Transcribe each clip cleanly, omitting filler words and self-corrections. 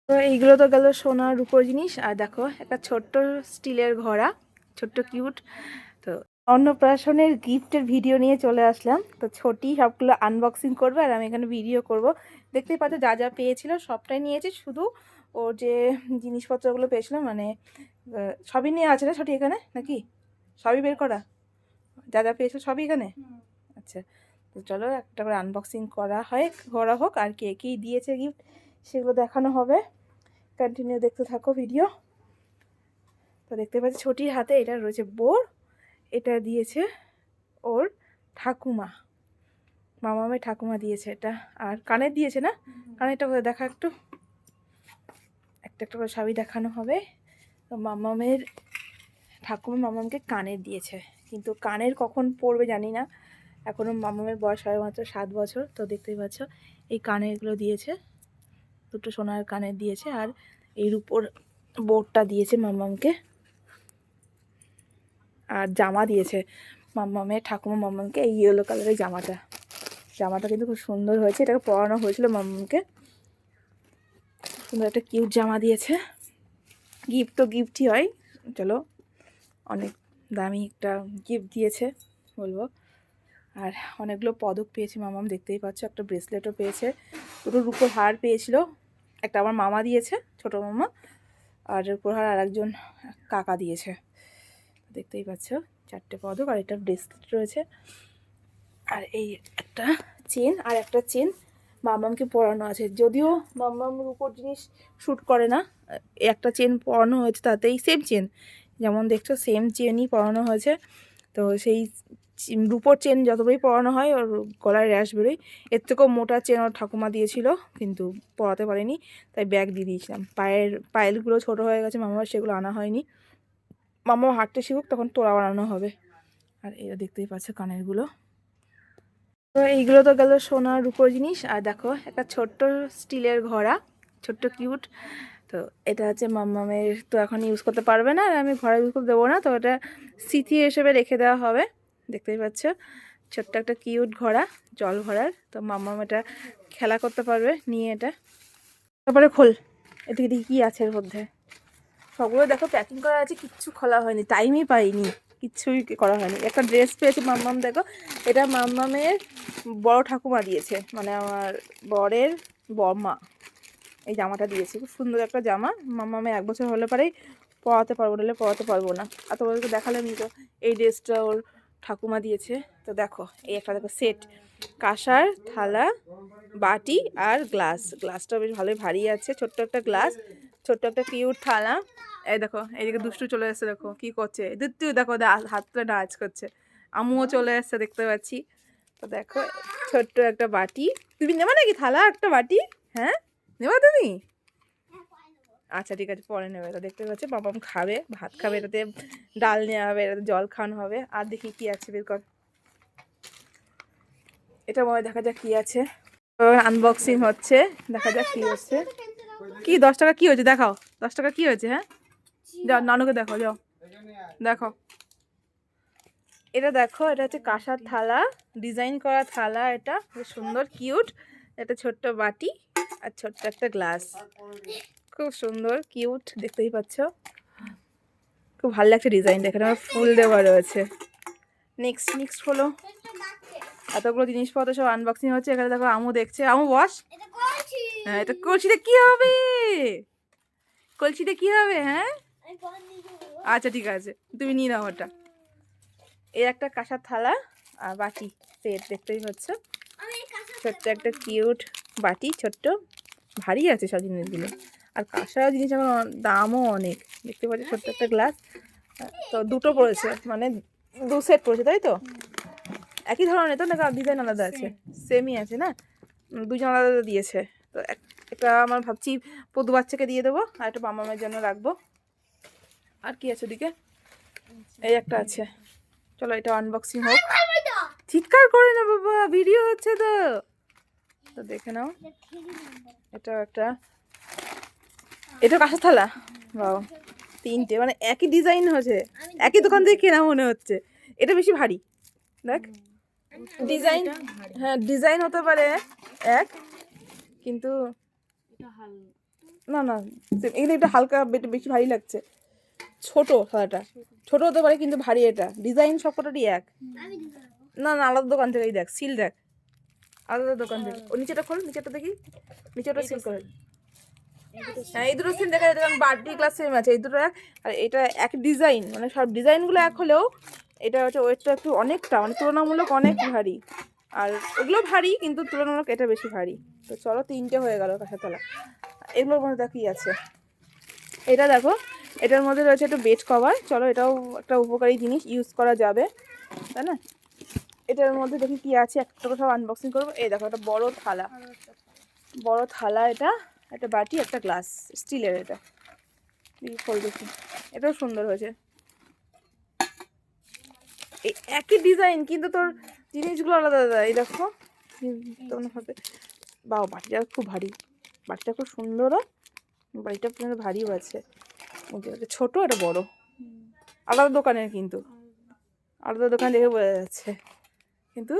তো এইগুলো তো গেল সোনার রূপোর জিনিস। আর দেখো একটা ছোট্ট স্টিলের ঘড়া, ছোট্ট কিউট। তো অন্নপ্রাশনের গিফটের ভিডিও নিয়ে চলে আসলাম। তো ছোটি সবগুলো আনবক্সিং করবে আর আমি এখানে ভিডিও করব। দেখতেই পাচ্ছ যা যা পেয়েছিল সবটাই নিয়েছি, শুধু ওর যে জিনিসপত্রগুলো পেয়েছিলাম মানে সবই নিয়ে আছে না ছোটি এখানে, নাকি সবই বের করা? যা যা পেয়েছিল সবই এখানে। আচ্ছা, তো চলো একটা করে আনবক্সিং করা হোক আর কে কী দিয়েছে গিফট সেগুলো দেখানো হবে। কন্টিনিউ দেখতে থাকো ভিডিও। তো দেখতে পাচ্ছি ছোটির হাতে এটা রয়েছে বোর, এটা দিয়েছে ওর ঠাকুমা, মামামের ঠাকুমা দিয়েছে এটা। আর কানের দিয়েছে না, কানেরটা করে দেখা একটু, একটা একটা করে সবই দেখানো হবে। তো মামামের ঠাকুমা মামামকে কানের দিয়েছে, কিন্তু কানের কখন পড়বে জানি না, এখনও মামামের বয়স হয় মাত্র 7 বছর। তো দেখতেই পাচ্ছ এই কানেরগুলো দিয়েছে, দুটো সোনার কানের দিয়েছে। আর এর উপর বোর্ডটা দিয়েছে মামামকে। আর জামা দিয়েছে মাম্মামের ঠাকুমা মাম্মামকে, এই ইয়েলো কালারের জামাটা কিন্তু খুব সুন্দর হয়েছে, এটাকে পরানো হয়েছিল মাম্মামকে। সুন্দর একটা কিউট জামা দিয়েছে। গিফট তো গিফটই হয়, চলো অনেক দামি একটা গিফট দিয়েছে বলবো। আর অনেকগুলো পদক পেয়েছে মামাম, দেখতেই পাচ্ছ, একটা ব্রেসলেটও পেয়েছে, দুটো রূপোর হার পেয়েছিল, একটা আমার মামা দিয়েছে ছোটো মামা, আর রূপোর হার আর একজন কাকা দিয়েছে। দেখতেই পাচ্ছ 4টে পদক আর একটা ব্রেসলেট রয়েছে। আর এই একটা চেন, আর একটা চেন মামামকে পরানো আছে, যদিও মামামের উপর জিনিস শ্যুট করে না। একটা চেন পরানো হয়েছে তাতেই, সেম চেন যেমন দেখছো সেম চেনই পরানো হয়েছে। তো সেই রূপোর চেন যতবারই পরানো হয় ওর গলায় র্যাশ বেরোয়। এর থেকেও মোটা চেন ওর ঠাকুমা দিয়েছিল, কিন্তু পরাতে পারেনি, তাই ব্যাগ দিয়ে দিয়েছিলাম। পায়েলগুলো ছোটো হয়ে গেছে মামার, সেগুলো আনা হয়নি। মামা হাঁটতে শিখুক তখন তোড়া বানানো হবে। আর এটা দেখতেই পাচ্ছে কানেরগুলো। তো এইগুলো তো গেল সোনার রূপোর জিনিস। আর দেখো একটা ছোট্ট স্টিলের ঘড়া, ছোট্ট কিউট। তো এটা হচ্ছে মাম্মামের, তো এখন ইউজ করতে পারবে না আর আমি ঘরে ইউজ করতে দেবো না, তো এটা স্মৃতি হিসেবে রেখে দেওয়া হবে। দেখতেই পাচ্ছ ছোট্ট একটা কিউট ঘড়া, জল ভরার। তো মাম্মাম এটা খেলা করতে পারবে নিয়ে এটা। তারপরে খোল, এদিকে দেখি কী আছে এর মধ্যে। সবগুলো দেখো প্যাকিং করা আছে, কিচ্ছু খোলা হয়নি, টাইমই পাইনি, কিচ্ছুই করা হয়নি। একটা ড্রেস পেয়েছে মাম্মাম, দেখো এটা মাম্মামের বড় ঠাকুমা দিয়েছে, মানে আমার বরের বর্মা এই জামাটা দিয়েছে। খুব সুন্দর একটা জামা, মাম্মামের 1 বছর হলে পরেই পরাতে পারবো, নাহলে পরাতে পারবো না। আর তোমাদেরকে দেখালাম তো এই ড্রেসটা ওর ঠাকুমা দিয়েছে। তো দেখো এই একটা দেখো সেট, কাঁসার থালা, বাটি আর গ্লাসটা বেশ ভালোই ভারী আছে, ছোট্ট একটা গ্লাস, ছোট্ট একটা কিউট থালা। এই দেখো এইদিকে দুষ্টু চলে এসছে, দেখো কি করছে, দুষ্টু দেখো হাত তুলে নাচ করছে। আম্মুও চলে এসছে দেখতে পাচ্ছি। তো দেখো ছোট্ট একটা বাটি, তুমি নেবা নাকি থালা একটা বাটি? হ্যাঁ নেবা তুমি? আচ্ছা ঠিক আছে পরে নেবে। তো দেখতে পাচ্ছি বাবা খাবে, ভাত খাবে, এটাতে ডাল নেওয়া হবে, এটাতে জল খাওয়ানো হবে। আর দেখি কি আছে বের কর, এটা মনে দেখা যাক কি আছে। আনবক্সিং হচ্ছে, দেখা যাক কি হচ্ছে। কি 10 টাকা কি হয়েছে দেখাও, 10 টাকা কি হয়েছে? হ্যাঁ যাও নানুকে দেখো, যাও দেখো। এটা দেখো, এটা হচ্ছে কাঁসার থালা, ডিজাইন করা থালা, এটা খুব সুন্দর কিউট। এটা ছোট্ট বাটি আর ছোট্ট একটা গ্লাস, খুব সুন্দর কিউট, দেখতেই পাচ্ছ। খুব ভালো লাগছে ডিজাইনটা, এখানে আমার ফুল দেওয়া রয়েছে। নেক্সট হলো এতগুলো জিনিসপত্র সব আনবক্সিং হচ্ছে। এখানে দেখো আমু দেখছে, আমু বস। হ্যাঁ এটা কলসিতে কি হবে, কলসিতে কি হবে? হ্যাঁ আচ্ছা ঠিক আছে তুমি নিয়ে নাও ওটা। এই একটা কাঁসার থালা আর বাটি সেট, দেখতেই পাচ্ছ, ছোট্ট একটা কিউট বাটি, ছোট্ট ভারী আছে সব জিনিসগুলো। আর কাঁসার জিনিস এখন দামও অনেক, দেখতে পাচ্ছি ছোট্ট একটা গ্লাস। তো দুটো পড়েছে, মানে 2 সেট পড়েছে তাই তো? একই ধরনের তো না, ডিজাইন আলাদা আছে? সেমই আছে না, 2জন আলাদা দিয়েছে। তো একটা আমার ভাবছি পদু বাচ্চাকে দিয়ে দেবো, আর একটা মামামের জন্য রাখবো। আর কি আছে ওদিকে? এই একটা আছে, চলো এটা আনবক্সিং হোক। চিৎকার করে না বাবা, ভিডিও হচ্ছে তো। তো দেখে নাও, এটা কাঁসার থালা, বাও 3টে, মানে একই ডিজাইন হয়েছে, একই দোকান থেকে কেনা মনে হচ্ছে। এটা বেশি ভারী, দেখ ডিজাইন, হ্যাঁ ডিজাইন হতে পারে এক, কিন্তু না না, এগুলো এটা হালকা বেশি ভারী লাগছে। ছোট সাদাটা ছোট হতে পারে কিন্তু ভারী, এটা ডিজাইন সবকটারই এক। না না, আলাদা দোকান থেকেই দেখ, সিল দেখ, আলাদা দোকান থেকে। ও নিচেটা খোল, নিচেটা দেখি, নিচেটা সিল করে। হ্যাঁ এই দুটো সিল দেখা যাচ্ছে, কারণ বার্থডে ক্লাস সেম আছে এই দুটো এক। আর এটা এক ডিজাইন, মানে সব ডিজাইনগুলো এক হলেও এটা হচ্ছে ওয়েটটা একটু অনেকটা, মানে তুলনামূলক অনেক ভারী। আর ওগুলো ভারী কিন্তু তুলনামূলক এটা বেশি ভারী। তো চলো 3টে হয়ে গেল কাঁসার থালা। এগুলোর মধ্যে কি আছে, এটা দেখো, এটার মধ্যে রয়েছে একটা বেড কভার। চলো এটাও একটা উপকারী জিনিস, ইউজ করা যাবে, তাই না? এটার মধ্যে দেখি কি আছে, একটা সব আনবক্সিং করবো। এই দেখো একটা বড় থালা, বড় থালা, এটা একটা বাটি, একটা গ্লাস, স্টিলের। এটা খোল দেখি, এটাও সুন্দর হয়েছে। এই একই ডিজাইন কিন্তু তোর জিনিসগুলো আলাদা আলাদা। এই দেখো ভাবে, বাহ বাটিটা খুব ভারী, বাটিটা খুব সুন্দরও, বাড়িটা পর্যন্ত ভারীও আছে। ছোট, এটা বড়, আলাদা দোকানের, কিন্তু আলাদা দোকান দেখে বোঝা যাচ্ছে, কিন্তু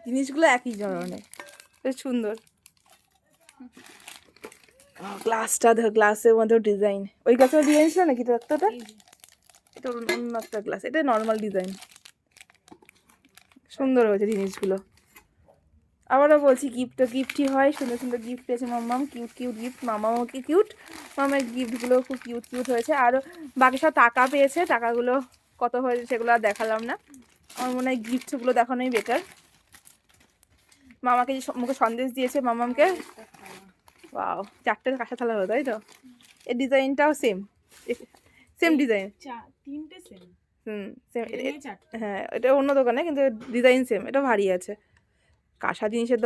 জিনিসগুলো একই ধরনের, বেশ সুন্দর। গ্লাসটা ধর, গ্লাসের মধ্যেও ডিজাইন, ওই গ্লাসের ডিজাইন ছিল নাকি তো একটা? এটা অন্য একটা গ্লাস, এটা নর্মাল ডিজাইন, সুন্দর হয়েছে জিনিসগুলো। আবারও বলছি, গিফটই হয়, সুন্দর সুন্দর গিফট পেয়েছে মাম্মাম, কিউট কিউট গিফট। মামাও কি কিউট, মামার গিফটগুলো খুব কিউট কিউট হয়েছে। আরও বাকি সব টাকা পেয়েছে, টাকাগুলো কত হয়েছে সেগুলো আর দেখালাম না। আমার মনে হয় গিফটগুলো দেখানোই বেটার। মামাকে যে মুখে সন্দেশ দিয়েছে মামামকে, বাও, 4টে কাঁসা থালা হলো, তাই তো? এর ডিজাইনটাও সেম, সেম ডিজাইন, 3টে সেম। সেম। হ্যাঁ এটা অন্য দোকানে, কিন্তু ডিজাইন সেম। এটা ভারী আছে। কাঁসা জিনিসের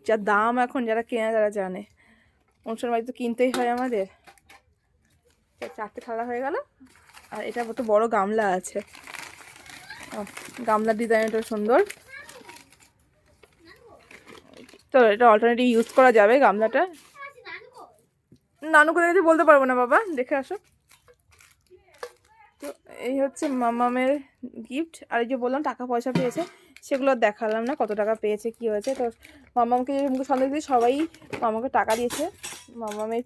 যা দাম এখন, যারা কেনা যারা জানে। অনুষ্ঠান বাড়ি তো কিনতেই হয় আমাদের। 4টে থালা হয়ে গেল। আর এটা তো বড় গামলা আছে, গামলার ডিজাইনটা সুন্দর। তো এটা অল্টারনেটিভ ইউজ করা যাবে গামলাটা। নানু কোথায় গেছে বলতে পারবো না বাবা, দেখে আসো। তো এই হচ্ছে মামামের গিফট। আর এই যে বললাম টাকা পয়সা পেয়েছে, সেগুলো দেখালাম না, কত টাকা পেয়েছে কি হয়েছে। তো মামামকে যে মুখে সন্দেশ দিয়ে সবাই মামাকে টাকা দিয়েছে। মামামের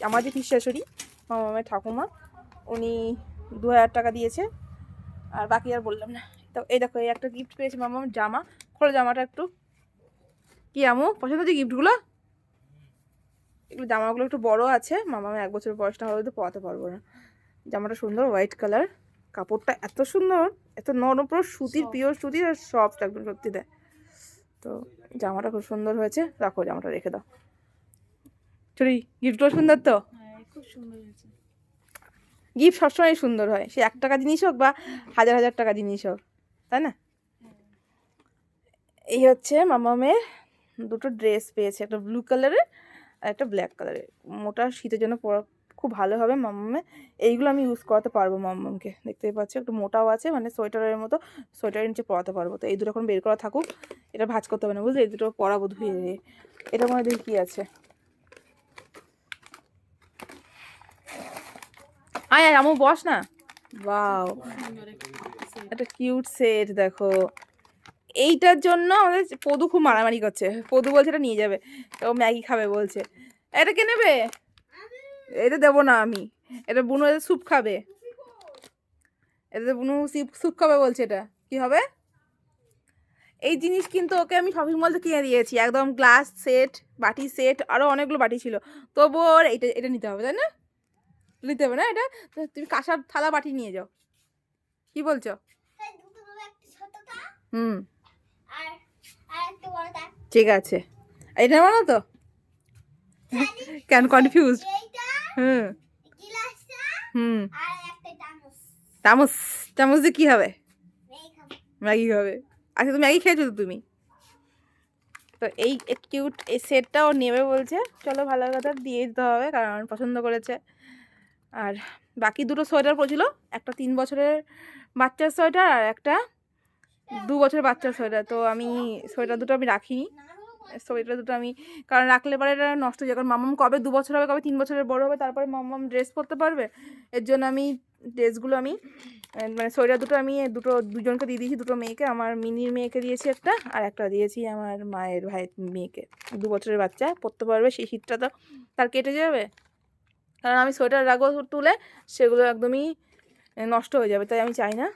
আমার যে পিসি শাশুড়ি, মামামের ঠাকুমা, উনি 2000 টাকা দিয়েছে। আর বাকি আর বললাম না। তো এই দেখো, এই একটা গিফট পেয়েছে মামাম, জামা। খোলো জামাটা একটু, কি আমু পছন্দ হচ্ছে গিফটগুলো? এগুলো জামাগুলো একটু বড় আছে, মামামের 1 বছর বয়সটা হলে তো পরাতে পারবো না। জামাটা সুন্দর, হোয়াইট কালার, কাপড়টা এত সুন্দর, এত নরম, পুরো সুতির, পিওর সুতির, আর সফট একদম, সত্যি দেয়। তো জামাটা খুব সুন্দর হয়েছে, রাখো জামাটা, রেখে দাও। চুরি, গিফটগুলো সুন্দর তো? হ্যাঁ খুব সুন্দর হয়েছে। গিফট সবসময় সুন্দর হয়, সে 1 টাকা জিনিস হোক বা হাজার হাজার টাকা জিনিস হোক, তাই না? এই হচ্ছে মামামের দুটো ড্রেস পেয়েছে, একটা ব্লু কালারের আর একটা ব্ল্যাক কালারের। মোটা শীতের জন্য পরা খুব ভালো হবে মামামে। এইগুলো আমি ইউজ করাতে পারবো মামামকে, দেখতেই পাচ্ছি একটু মোটাও আছে, মানে সোয়েটারের মতো, সোয়েটারের নিচে পরাতে পারবো। তো এই দুটো এখন বের করা থাকুক, এটা ভাঁজ করতে হবে না, বুঝলি? এই দুটো পরাবো ধুয়ে। এটার মধ্যে দেখি কী আছে। আয় আয় আমু, বস না। বাও, একটা কিউট সেট দেখো। এইটার জন্য আমাদের পদু খুব মারামারি করছে। পদু বলছে এটা নিয়ে যাবে, ও ম্যাগি খাবে বলছে। এটা কে নেবে? এটা দেবো না আমি, এটা বুনু স্যুপ খাবে, এটা বুনু স্যুপ খাবে বলছে। এটা কি হবে? এই জিনিস কিন্তু ওকে আমি শপিং মল থেকে কিনে দিয়েছি, একদম গ্লাস সেট, বাটি সেট, আরও অনেকগুলো বাটি ছিল। তবুও ওর এটা নিতে হবে, তাই না? নিতে হবে না এটা? তুমি কাঁসার থালা বাটি নিয়ে যাও, কি বলছো? হুম ঠিক আছে, এটা বলো তো কেন কনফিউজ? হুম হুম, চামচ, চামচ দিয়ে কী হবে? ম্যাগি খাবে। আচ্ছা তুমি ম্যাগি খেয়েছো তো তুমি? তো এই কিউট এই সেটটাও নেবে বলছে, চলো ভালো কথা, দিয়ে দিতে হবে, কারণ পছন্দ করেছে। আর বাকি দুটো সোয়েটার পড়ছিল, একটা 3 বছরের বাচ্চার সোয়েটার আর একটা 2 বছরের বাচ্চার সোয়েটার। তো আমি সোয়েটার দুটো আমি রাখিনি, সোয়েটার দুটো আমি, কারণ রাখলে পরে এটা নষ্ট হয়ে যায়। কারণ মামাম কবে 2 বছর হবে, কবে 3 বছরের বড় হবে, তারপরে মামাম ড্রেস পরতে পারবে। এর জন্য আমি ড্রেসগুলো আমি, মানে সোয়েটার দুটো আমি দুজনকে দিয়ে দিয়েছি, দুটো মেয়েকে। আমার মিনির মেয়েকে দিয়েছি একটা, আর একটা দিয়েছি আমার মায়ের ভাইয়ের মেয়েকে। 2 বছরের বাচ্চা পরতে পারবে, সেই শীতটা তো তার কেটে যাবে। কারণ আমি সোয়েটার রাখবো তুলে, সেগুলো একদমই নষ্ট হয়ে যাবে, তাই আমি চাই না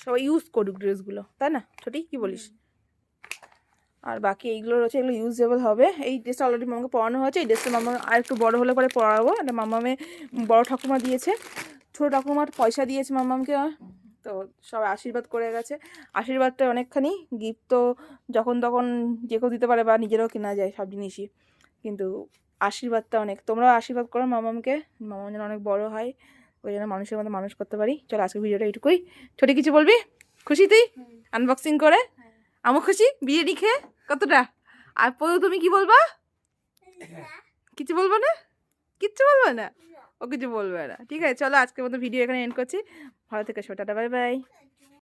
সবাই ইউজ করুক ড্রেসগুলো, তাই না ছোটি, কি বলিস? আর বাকি এইগুলো রয়েছে, এগুলো ইউজেবল হবে। এই ড্রেসটা অলরেডি মামাকে পরানো হয়েছে, এই ড্রেসটা মামা আর একটু বড় হলে পরে পরাবো। এটা মামামে বড় ঠাকুমা দিয়েছে, ছোটো ঠাকুমার পয়সা দিয়েছে মামামকে, তো সবাই আশীর্বাদ করে গেছে। আশীর্বাদটা অনেকখানি, গিফট তো যখন তখন যে কেউ দিতে পারে বা নিজেরাও কেনা যায় সব জিনিসই, কিন্তু আশীর্বাদটা অনেক। তোমরাও আশীর্বাদ করো মামামকে, মামাম যেন অনেক বড় হয়, ওই জন্য মানুষের মতো মানুষ করতে পারি। চলো আজকে ভিডিওটা এইটুকুই। ছোটি কিছু বলবি? খুশি তুই আনবক্সিং করে? আমি খুশি বিরিয়ানি খেয়ে। কতটা? আর পরেও তুমি কি বলবা? কিছু বলবো না? কিচ্ছু বলবো না? ও কিছু বলবে না, ঠিক আছে। চলো আজকের মতো ভিডিও এখানে এন্ড করছি। ভালো থেকে, টাটা, বাই বাই।